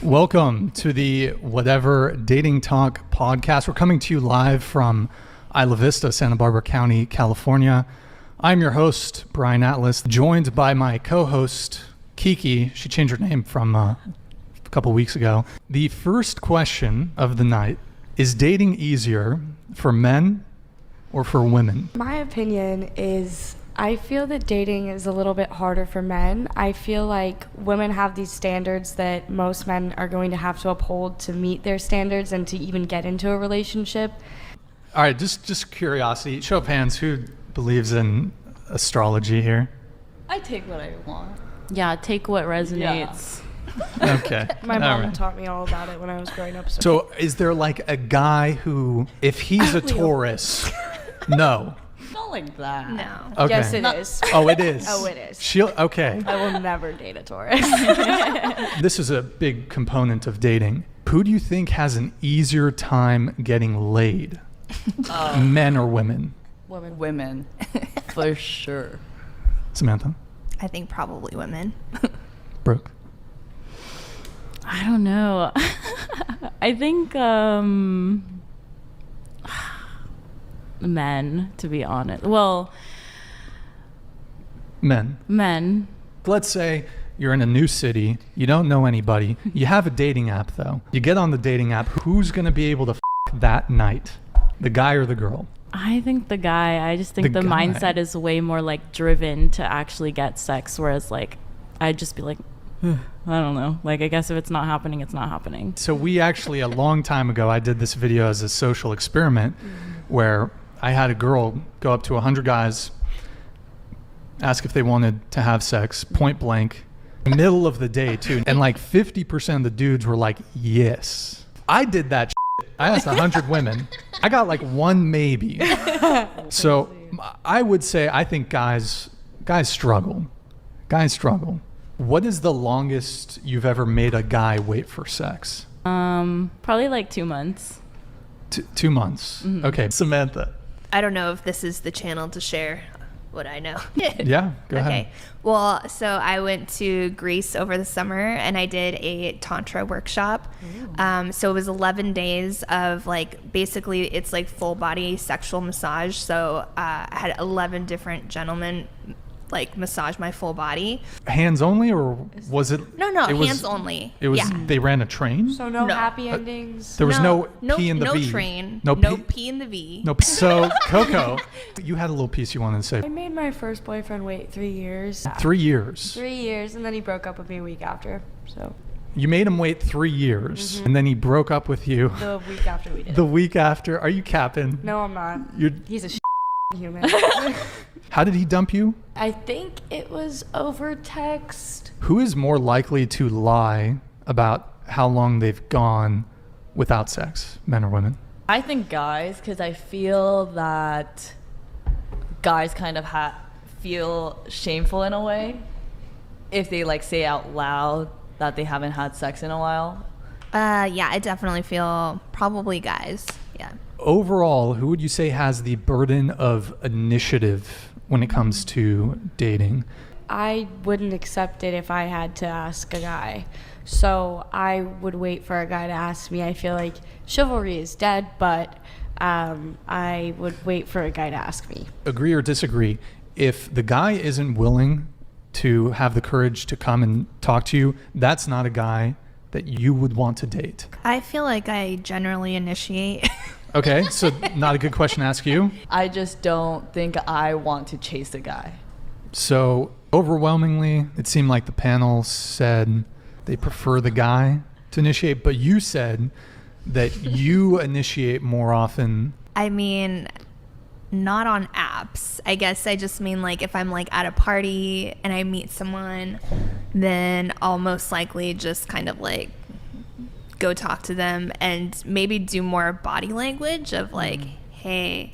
Welcome to the Whatever Dating Talk podcast. We're coming to you live from Isla Vista, Santa Barbara County, California. I'm your host, Brian Atlas, joined by my co-host, Kiki. She changed her name from a couple weeks ago. The first question of the night: is dating easier for men or for women? My opinion is I feel that dating is a little bit harder for men. I feel like women have these standards that most men are going to have to uphold to meet their standards and to even get into a relationship. All right, just curiosity. Show of hands, who believes in astrology here? I take what I want. Yeah, take what resonates. Yeah. Okay. My mom taught me all about it when I was growing up. So is there like a guy who, if he's a Taurus, no? Not like that. No. Okay. Yes, it is. Oh, it is? Oh, it is. Okay. I will never date a Taurus. This is a big component of dating. Who do you think has an easier time getting laid? Men or women? Women. For sure. Samantha? I think probably women. Brooke? I don't know. I think men, to be honest. Well, men. Let's say you're in a new city, you don't know anybody, you have a dating app though. You get on the dating app, who's going to be able to that night? The guy or the girl? I think the guy. I just think The the guy. mindset is way more like driven to actually get sex, whereas like I'd just be like, I don't know. Like, I guess if it's not happening, it's not happening. So we actually, a long time ago, I did this video as a social experiment where I had a girl go up to 100 guys, ask if they wanted to have sex, point blank, middle of the day too. And like 50% of the dudes were like, yes. I did that shit. I asked 100 women. I got like one maybe. So I would say I think guys struggle. Guys struggle. What is the longest you've ever made a guy wait for sex? Probably like 2 months. 2 months. Mm-hmm. Okay, Samantha. I don't know if this is the channel to share what I know. Yeah, go ahead. Okay. Well, so I went to Greece over the summer and I did a Tantra workshop. So it was 11 days of like, basically it's like full body sexual massage. So I had 11 different gentlemen like massage my full body. Hands only, or was it? No, hands only. It was. Yeah. They ran a train. So no No. happy endings. There was no P in the no V. train. No No P. P in the V. No. So Coco, you had a little piece you wanted to I say. made my first boyfriend wait 3 years. 3 years. 3 years, and then he broke up with me a week after. So You made him wait 3 years, and then he broke up with you the week after we did the it. week after. Are you capping? No, I'm not. He's a human. How did he dump you? I think it was over text. Who is more likely to lie about how long they've gone without sex, men or women? I think guys, because I feel that guys kind of feel shameful in a way if they like say out loud that they haven't had sex in a while. Yeah, I definitely feel probably guys. Yeah. Overall, who would you say has the burden of initiative when it comes to dating? I wouldn't accept it if I had to ask a guy. So I would wait for a guy to ask me. I feel like chivalry is dead, but I would wait for a guy to ask me. Agree or disagree? If the guy isn't willing to have the courage to come and talk to you, that's not a guy that you would want to date. I feel like I generally initiate. Okay, so not a good question to ask you. I just don't think I want to chase a guy. So overwhelmingly, it seemed like the panel said they prefer the guy to initiate, but you said that you initiate more often. I mean, not on apps. I guess I just mean like if I'm like at a party and I meet someone, then I'll most likely just kind of like go talk to them and maybe do more body language of like, hey,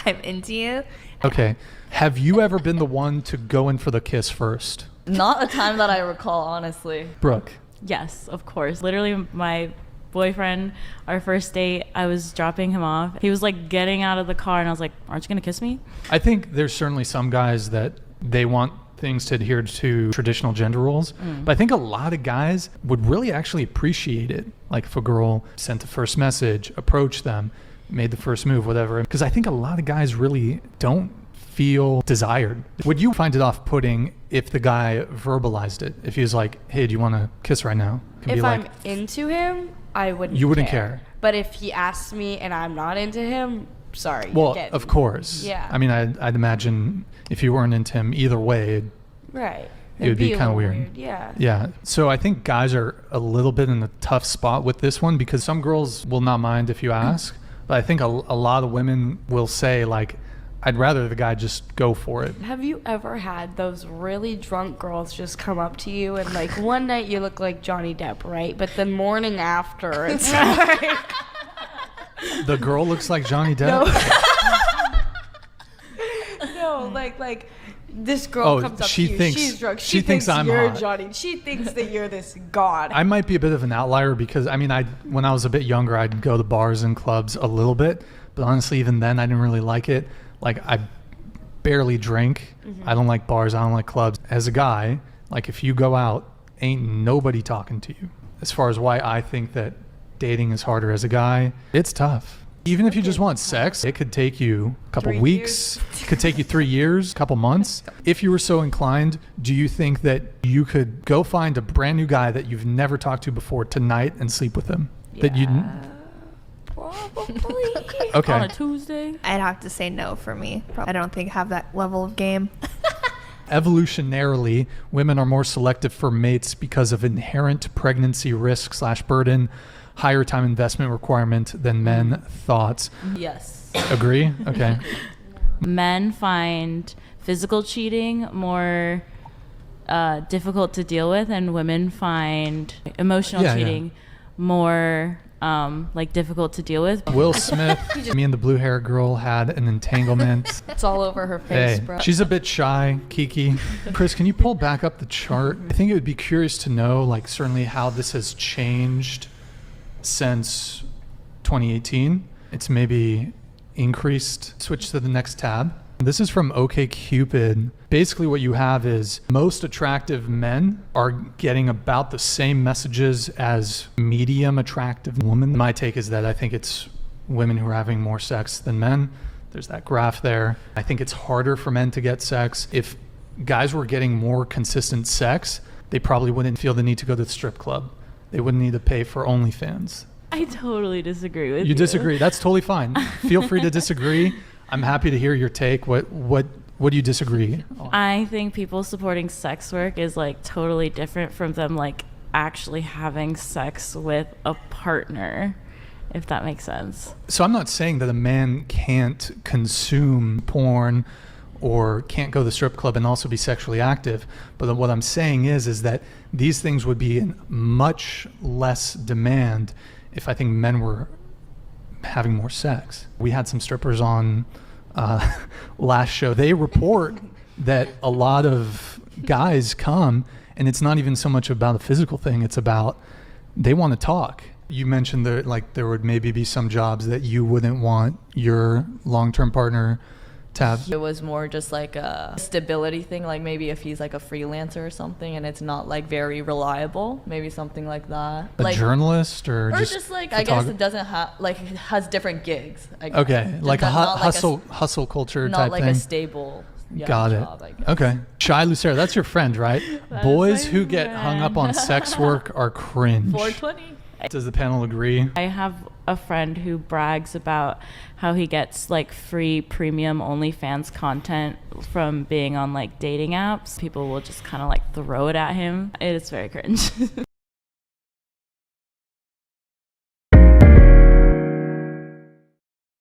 I'm into you. Okay. Have you ever been the one to go in for the kiss first? Not a time that I recall, honestly. Brooke. Yes, of course. Literally, my boyfriend, our first date, I was dropping him off. He was like getting out of the car and I was like, aren't you going to kiss me? I think there's certainly some guys that they want things to adhere to traditional gender roles. But I think a lot of guys would really actually appreciate it. Like if a girl sent the first message, approached them, made the first move, whatever. Because I think a lot of guys really don't feel desired. Would you find it off-putting if the guy verbalized it? If he was like, hey, do you want to kiss right now? Can If be I'm like, into him, I wouldn't. You wouldn't care. But if he asked me and I'm not into him, sorry. well, again. of course. Yeah. I mean, I'd imagine if you weren't into him either way, Right. it would be a kind of little weird. Yeah. Yeah. So I think guys are a little bit in a tough spot with this one because some girls will not mind if you ask, but I think a lot of women will say like, I'd rather the guy just go for it. Have you ever had those really drunk girls just come up to you and like one night you look like Johnny Depp, right? But the morning after it's like The girl looks like Johnny Depp. no, like this girl comes up she to you. thinks- She's drunk. she thinks I'm you're hot. Johnny. She thinks that you're this god. I might be a bit of an outlier because I mean, when I was a bit younger, I'd go to bars and clubs a little bit, but honestly, even then, I didn't really like it. Like I barely drink. I don't like bars. I don't like clubs. As a guy, like if you go out, ain't nobody talking to you. As far as why I think that dating is harder as a guy, it's tough. Even if you just want sex, it could take you a couple 3 weeks, could take you 3 years, a couple months. If you were so inclined, do you think that you could go find a brand new guy that you've never talked to before tonight and sleep with him? That you Probably. Okay. On a Tuesday. I'd have to say no for me. I don't think I have that level of game. Evolutionarily, women are more selective for mates because of inherent pregnancy risk / burden, higher time investment requirement than men. Thoughts? Yes. Agree? Okay. Men find physical cheating more difficult to deal with, and women find emotional Yeah, yeah. cheating more like difficult to deal with. Will Smith, me and the blue hair girl had an entanglement. It's all over her face, Hey, bro. she's a bit shy, Kiki. Chris, can you pull back up the chart? I think it would be curious to know, like, certainly how this has changed since 2018. It's maybe increased. Switch to the next tab. This is from OkCupid. Basically what you have is most attractive men are getting about the same messages as medium attractive women. My take is that I think it's women who are having more sex than men. There's that graph there. I think it's harder for men to get sex. If guys were getting more consistent sex, they probably wouldn't feel the need to go to the strip club. They wouldn't need to pay for OnlyFans. I totally disagree with you. You disagree. That's totally fine. Feel free to disagree. I'm happy to hear your take. What do you disagree on? I think people supporting sex work is like totally different from them like actually having sex with a partner, if that makes sense. So I'm not saying that a man can't consume porn or can't go to the strip club and also be sexually active. But what I'm saying is that these things would be in much less demand if I think men were having more sex. We had some strippers on last show. They report that a lot of guys come and it's not even so much about a physical thing. It's about they want to talk. You mentioned that like there would maybe be some jobs that you wouldn't want your long-term partner to have. It was more just like a stability thing, like maybe if he's like a freelancer or something and it's not like very reliable, maybe something like that. A Like, journalist or just like I guess photog- it doesn't have like it has different gigs. I guess. Okay, Just like a not like hustle culture not type like thing. a stable Got it. job, I guess. Okay. Shy Lucero, that's your friend, right? That Boys is my who get hung up on friend. sex work are cringe. 420. Does the panel agree? I have a friend who brags about how he gets like free premium OnlyFans content from being on like dating apps. People will just kind of like throw it at him. It is very cringe.